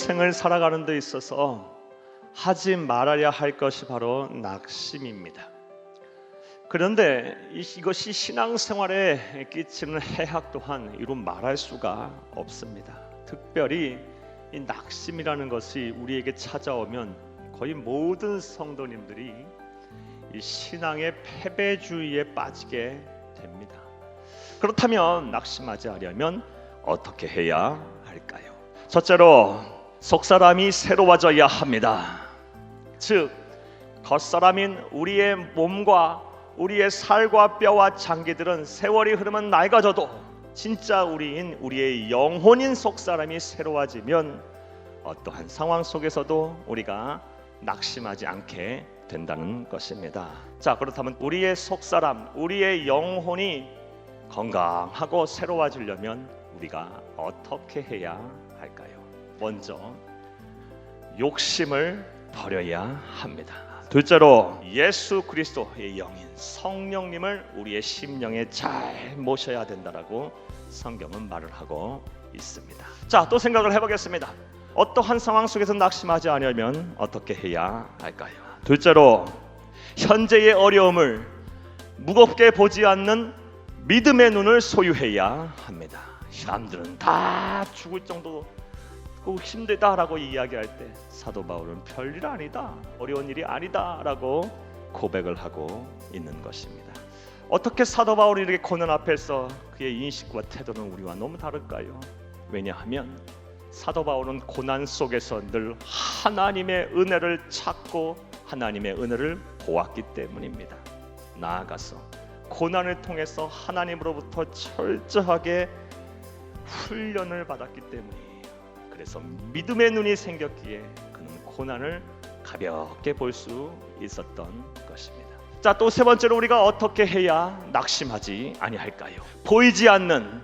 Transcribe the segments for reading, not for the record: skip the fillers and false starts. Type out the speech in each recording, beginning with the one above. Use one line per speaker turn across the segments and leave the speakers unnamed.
인생을 살아가는 데 있어서 하지 말아야 할 것이 바로 낙심입니다. 그런데 이것이 신앙생활에 끼치는 해악 또한 이루 말할 수가 없습니다. 특별히 이 낙심이라는 것이 우리에게 찾아오면 거의 모든 성도님들이 이 신앙의 패배주의에 빠지게 됩니다. 그렇다면 낙심하지 않으려면 어떻게 해야 할까요? 첫째로 속사람이 새로워져야 합니다. 즉 겉사람인 우리의 몸과 우리의 살과 뼈와 장기들은 세월이 흐르면 낡아져도 진짜 우리의 영혼인 속사람이 새로워지면 어떠한 상황 속에서도 우리가 낙심하지 않게 된다는 것입니다. 자, 그렇다면 우리의 속사람, 우리의 영혼이 건강하고 새로워지려면 우리가 어떻게 해야 할까요? 먼저 욕심을 버려야 합니다. 둘째로 예수 그리스도의 영인 성령님을 우리의 심령에 잘 모셔야 된다라고 성경은 말을 하고 있습니다. 자, 또 생각을 해보겠습니다. 어떠한 상황 속에서 낙심하지 않으려면 어떻게 해야 할까요? 둘째로 현재의 어려움을 무겁게 보지 않는 믿음의 눈을 소유해야 합니다. 사람들은 다 죽을 정도로 힘들다라고 이야기할 때 사도 바울은 별일 아니다, 어려운 일이 아니다라고 고백을 하고 있는 것입니다. 어떻게 사도 바울이 이렇게 고난 앞에서 그의 인식과 태도는 우리와 너무 다를까요? 왜냐하면 사도 바울은 고난 속에서 늘 하나님의 은혜를 찾고 하나님의 은혜를 보았기 때문입니다. 나아가서 고난을 통해서 하나님으로부터 철저하게 훈련을 받았기 때문이에요. 그래서 믿음의 눈이 생겼기에 그는 고난을 가볍게 볼 수 있었던 것입니다. 자, 또 세 번째로 우리가 어떻게 해야 낙심하지 아니할까요? 보이지 않는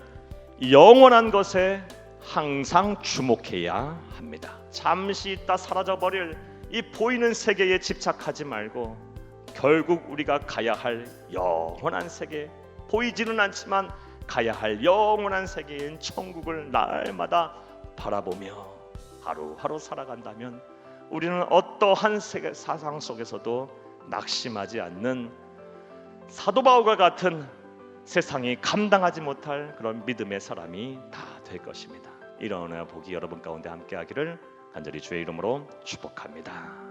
영원한 것에 항상 주목해야 합니다. 잠시 있다 사라져버릴 이 보이는 세계에 집착하지 말고 결국 우리가 가야 할 영원한 세계, 보이지는 않지만 가야 할 영원한 세계인 천국을 날마다 바라보며 하루하루 살아간다면 우리는 어떠한 세계 사상 속에서도 낙심하지 않는 사도 바울과 같은 세상이 감당하지 못할 그런 믿음의 사람이 다 될 것입니다. 이런 복이 여러분 가운데 함께하기를 간절히 주의 이름으로 축복합니다.